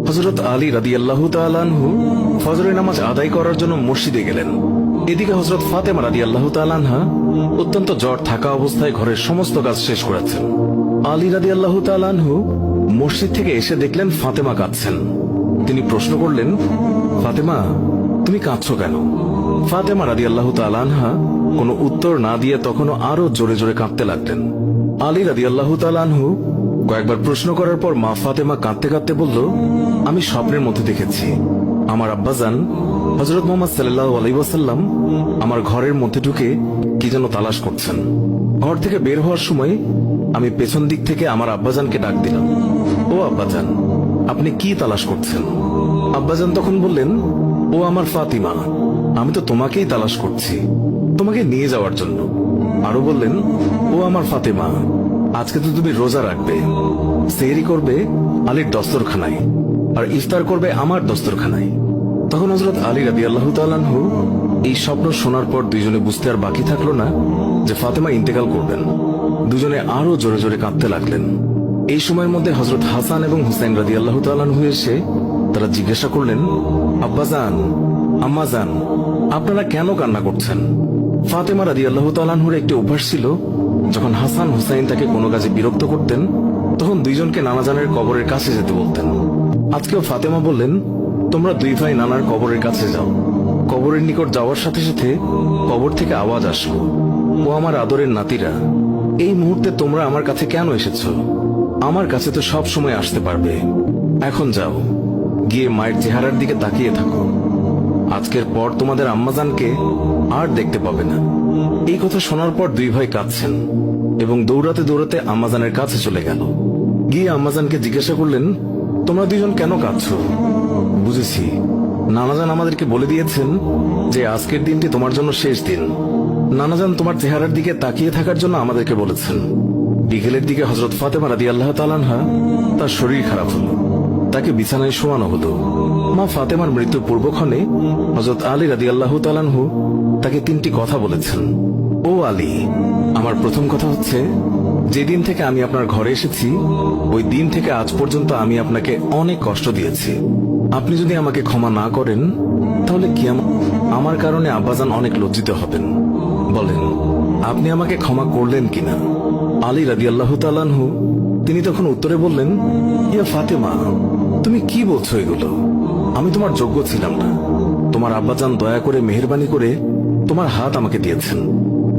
হযরত আলী রাদিয়াল্লাহু তাআলা আনহু ফজরের নামাজ আদায় করার জন্য মসজিদে গেলেন। এদিকে হযরত ফাতেমা রাদিয়াল্লাহু তাআলা আনহা অত্যন্ত জ্বর থাকা অবস্থায় ঘরের সমস্ত কাজ শেষ করেছেন। আলী রাদিয়াল্লাহু তাআলা আনহু মসজিদ থেকে এসে দেখলেন ফাতেমা কাঁদছেন। তিনি প্রশ্ন করলেন, ফাতেমা, তুমি কাঁদছো কেন? ফাতেমা রাদিয়াল্লাহু তাআলা আনহা কোনো উত্তর না দিয়ে তখনও আরো জোরে জোরে কাঁদতে লাগলেন। আলী রাদিয়াল্লাহু তাআলা আনহু কয়েকবার প্রশ্ন করার পর মা ফাতেমা কাঁদতে কাঁদতে বলল, আমি স্বপ্নের মধ্যে দেখেছি আমার আব্বাজান হযরত মুহাম্মদ সাল্লাল্লাহু আলাইহি ওয়াসাল্লাম আমার ঘরের মধ্যে ঢুকে কি যেন তালাশ করছেন। ঘর থেকে বের হওয়ার সময় আমি পেছন দিক থেকে আমার আব্বাজানকে ডাক দিলাম, ও আব্বাজান, আপনি কি তালাশ করছেন? আব্বাজান তখন বললেন, ও আমার ফাতিমা, আমি তো তোমাকেই তালাশ করছি, তোমাকে নিয়ে যাওয়ার জন্য। আরো বললেন, ও আমার ফাতেমা, আজকে তো তুমি রোজা রাখবে, সেহরি করবে আলীর দস্তরখানায় আর ইফতার করবে আমার দস্তরখানায়। তখন হযরত আলী রাদিয়াল্লাহু তাআলা আনহু এই স্বপ্ন শোনার পর দুইজনে বুঝতে আর বাকি থাকলো না যে ফাতেমা ইন্তেকাল করবেন। দুজনে আরো জোরে জোরে কাঁদতে লাগলেন। এই সময়ের মধ্যে হযরত হাসান এবং হুসাইন রাদিয়াল্লাহু তাআলা আনহু এসে তারা জিজ্ঞাসা করলেন, আব্বাজান, আম্মাজান, আপনারা কেন কান্না করছেন? ফাতেমা রাদিয়াল্লাহু তাআলা আনহুর একটি অভ্যাস ছিল, যখন হাসান হুসাইন তাকে কোনো কাজে বিরক্ত করতেন তখন দুইজনকে নানাজানের কবরের কাছে যেতে বলতেন। আজকেও ফাতেমা বললেন, তোমরা দুই ভাই নানার কবরের কাছে যাও। কবরের নিকট যাওয়ার সাথে সাথে কবর থেকে আওয়াজ আসলো, ও আমার আদরের নাতিরা, এই মুহূর্তে তোমরা আমার কাছে কেন এসেছো? আমার কাছে তো সব সময় আসতে পারবে। এখন যাও, গিয়ে মায়ের চেহারার দিকে তাকিয়ে থাকো। আজকের পর তোমাদের আম্মাজানকে আর দেখতে পাবে না। এই কথা শোনার পর দুই ভাই কাঁদছেন এবং দৌড়াতে দৌড়াতে আম্মাজানের কাছে চলে গেল। গিয়ে আম্মাজানকে জিজ্ঞাসা করলেন, তোমরা দুইজন কেন কাঁদছো? বুঝেছি, নানাজান আমাদেরকে বলে দিয়েছেন যে আজকের দিনটি তোমার জন্য শেষ দিন। নানাজান তোমার চেহারার দিকে তাকিয়ে থাকার জন্য আমাদেরকে বলেছেন। বিকেলের দিকে হযরত ফাতেমা রাদিয়াল্লাহু তাআলা আনহা তার শরীর খারাপ হলো, তাকে বিছানায় শোয়ানো হলো। মা ফাতেমার মৃত্যুর পূর্বক্ষণে হযরত আলী রাদিয়াল্লাহু তাআলা আনহু তাকে তিনটি কথা বলেছেন। ও আলী, আমার প্রথম কথা হচ্ছে, যেদিন থেকে আমি আপনার ঘরে এসেছি ওই দিন থেকে আজ পর্যন্ত আমি আপনাকে অনেক কষ্ট দিয়েছি। আপনি যদি আমাকে ক্ষমা না করেন তাহলে কি আমার কারণে আব্বাজান অনেক লজ্জিত হবেন। বলেন, আপনি আমাকে ক্ষমা করলেন কিনা? আলী রাদিয়াল্লাহু তাআলা আনহু তিনি তখন উত্তরে বললেন, ইয়া ফাতেমা, তুমি কি বলছো এগুলো? আমি তোমার যোগ্য ছিলাম না। তোমার আব্বাজান দয়া করে মেহেরবানি করে তোমার হাত আমাকে দিয়েছেন।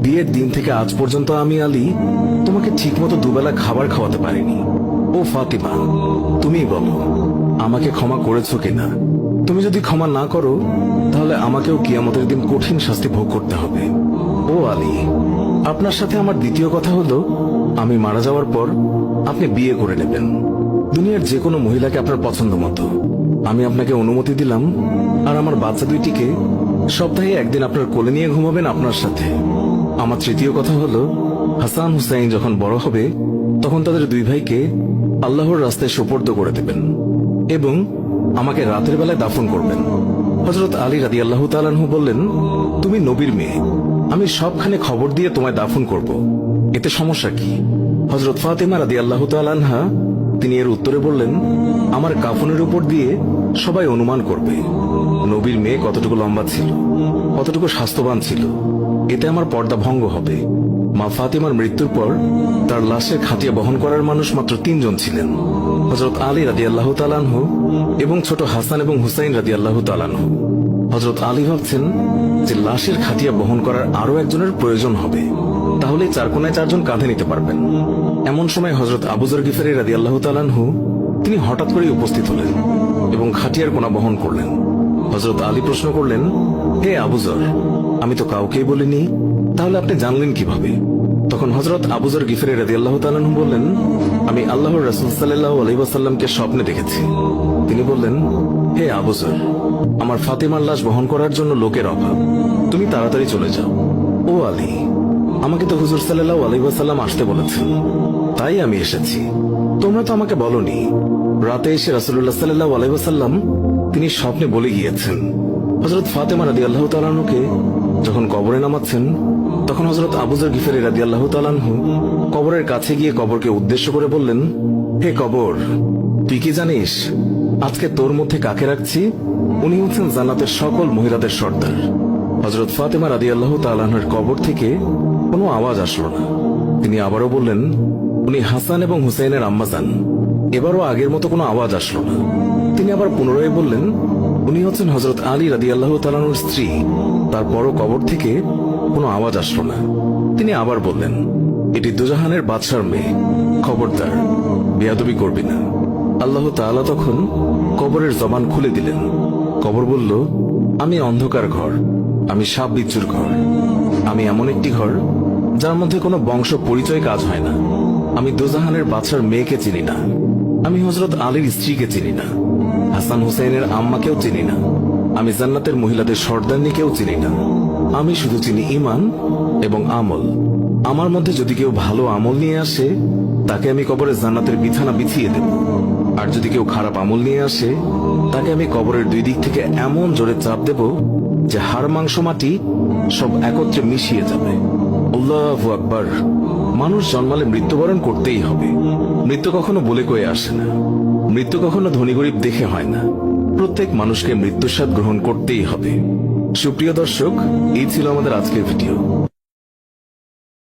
বিয়ের দিন থেকে আজ পর্যন্ত আমি আলী তোমাকে ঠিকমতো দুবেলা খাবার খাওয়াতে পারিনি। ও ফাতিমা, তুমি বলো, আমাকে ক্ষমা করেছো কিনা? তুমি যদি ক্ষমা না করো তাহলে আমাকেও কিয়ামতের দিন কঠিন শাস্তি ভোগ করতে হবে। ও আলী, আপনার সাথে আমার দ্বিতীয় কথা হলো, আমি মারা যাওয়ার পর আপনি বিয়ে করে নেবেন দুনিয়ার যে কোনো মহিলাকে আপনার পছন্দ মতো। আমি আপনাকে অনুমতি দিলাম, আর আমার বাচ্চা দুইটিকে সপ্তাহে একদিন আপনার কোলে নিয়ে ঘুমাবেন আপনার সাথে। আমার তৃতীয় কথা হলো, হাসান হুসাইন যখন বড় হবে তখন তাদের দুই ভাইকে আল্লাহর রাস্তায় সোপর্দ করে দেবেন এবং আমাকে রাতের বেলায় দাফন করবেন। হযরত আলী রাদিয়াল্লাহু তাআলা আনহু বললেন, তুমি নবীর মেয়ে, আমি সবখানে খবর দিয়ে তোমায় দাফন করব, এতে সমস্যা কি? হযরত ফাতেমা রাদিয়াল্লাহু তাআলা আনহা তিনি এর উত্তরে বললেন, আমার কাফনের উপর দিয়ে সবাই অনুমান করবে নবীর মেয়ে কতটুকু লম্বা ছিল, কতটুকু স্বাস্থ্যবান ছিল, এতে আমার পর্দা ভঙ্গ হবে। মা ফাতেমার মৃত্যুর পর তার লাশের খাটিয়া বহন করার মানুষ মাত্র 3 জন ছিলেন, হযরত আলী রাদিয়াল্লাহু তাআলা আনহু এবং ছোট হাসান এবং হুসাইন রাদিয়াল্লাহু তাআলা আনহু। হযরত আলী ভাবছেন যে লাশের খাটিয়া বহন করার আরো একজনের প্রয়োজন হবে, তাহলে 4 কোনায় 4 জন কাঁধে নিতে পারবেন। এমন সময় হযরত আবু যর গিফারী রাদিয়াল্লাহু তাআলা আনহু তিনি হঠাৎ করেই উপস্থিত হলেন এবং খাটিয়ার কোনা বহন করলেন। হযরত আলী প্রশ্ন করলেন, হে আবু যর, আমি তো কাউকেই বলিনি, তাহলে আপনি জানলেন কিভাবে? তখন হযরত আবু যর গিফারী রাদিয়াল্লাহু তাআলা আনহু বললেন, আমি আল্লাহর রাসূল সাল্লাল্লাহু আলাইহি ওয়াসাল্লামকে স্বপ্নে দেখেছি। তিনি বললেন, হে আবু যর, আমার ফাতেমার লাশ বহন করার জন্য লোকের অভাব, তুমি তাড়াতাড়ি চলে যাও। ও আলী, আমাকে তো হুজুর সাল্লাল্লাহু আলাইহি ওয়াসাল্লাম আসতে বলেছেন, তাই আমি এসেছি। তোমরা তো আমাকে বলনি। রাতে এসে রাসূলুল্লাহ সাল্লাল্লাহু আলাইহি ওয়াসাল্লাম তিনি স্বপ্নে বলে গিয়েছেন হযরত ফাতেমা রাদিয়াল্লাহু তাআলা আনহুকে যখন কবরে নামাচ্ছেন তখন হযরত আবু যর গিফারী রাদিয়াল্লাহু তাআলা আনহু কবরের কাছে গিয়ে কবরকে উদ্দেশ্য করে বললেন, হে কবর, তুই কি জানিস আজকে তোর মধ্যে কাকে রাখছি? উনি হচ্ছেন জান্নাতের সকল মহিলাদের সর্দার। হযরত ফাতেমা রাদিয়াল্লাহু তাআলা আনহার কবর থেকে কোনো আওয়াজ আসলো না। তিনি আবারও বললেন, উনি হাসান এবং হুসাইনের আম্মাজান। এবারও আগের মতো কোনো আওয়াজ আসলো না। তিনি আবার পুনরায় বললেন, উনি হচ্ছেন হযরত আলী রাদিয়াল্লাহু তাআলা আনহুর স্ত্রী। তারপরও কবর থেকে কোনো আওয়াজ আসলো না। তিনি আবার বললেন, এটি দুজাহানের বাদশার মেয়ে, খবরদার বেয়াদবি করবি না। আল্লাহ তাআলা তখন কবরের জবান খুলে দিলেন। কবর বলল, আমি অন্ধকার ঘর, আমি সাপ বিচ্ছুর ঘর, আমি এমন একটি ঘর যার মধ্যে কোনো বংশ পরিচয় কাজ হয় না। আমি দুজাহানের বাদশার মেয়েকে চিনি না, আমি হযরত আলীর স্ত্রীকে চিনি না, হাসান হুসাইনের আম্মাকেও চিনি না, আমি জান্নাতের মহিলাদের সর্দারনিকেও চিনি না। আমি শুধু চিনি ঈমান এবং আমল। আমার মধ্যে যদি কেউ ভালো আমল নিয়ে আসে, তাকে আমি কবরে জান্নাতের বিছানা বিছিয়ে দেব। আর যদি কেউ খারাপ আমল নিয়ে আসে, তাকে আমি কবরের দুই দিক থেকে এমন জোরে চাপ দেব যে হাড় মাংস মাটি সব একত্রে মিশিয়ে যাবে। আল্লাহু আকবার। মানুষ জন্মালে মৃত্যুবরণ করতেই হবে। মৃত্যু কখনো বলে কয়ে আসে না, মৃত্যু কখনো ধনী গরিব দেখে হয় না। প্রত্যেক মানুষকে মৃত্যুর স্বাদ গ্রহণ করতেই হবে। সুপ্রিয় দর্শক, এই ছিল আমাদের আজকের ভিডিও।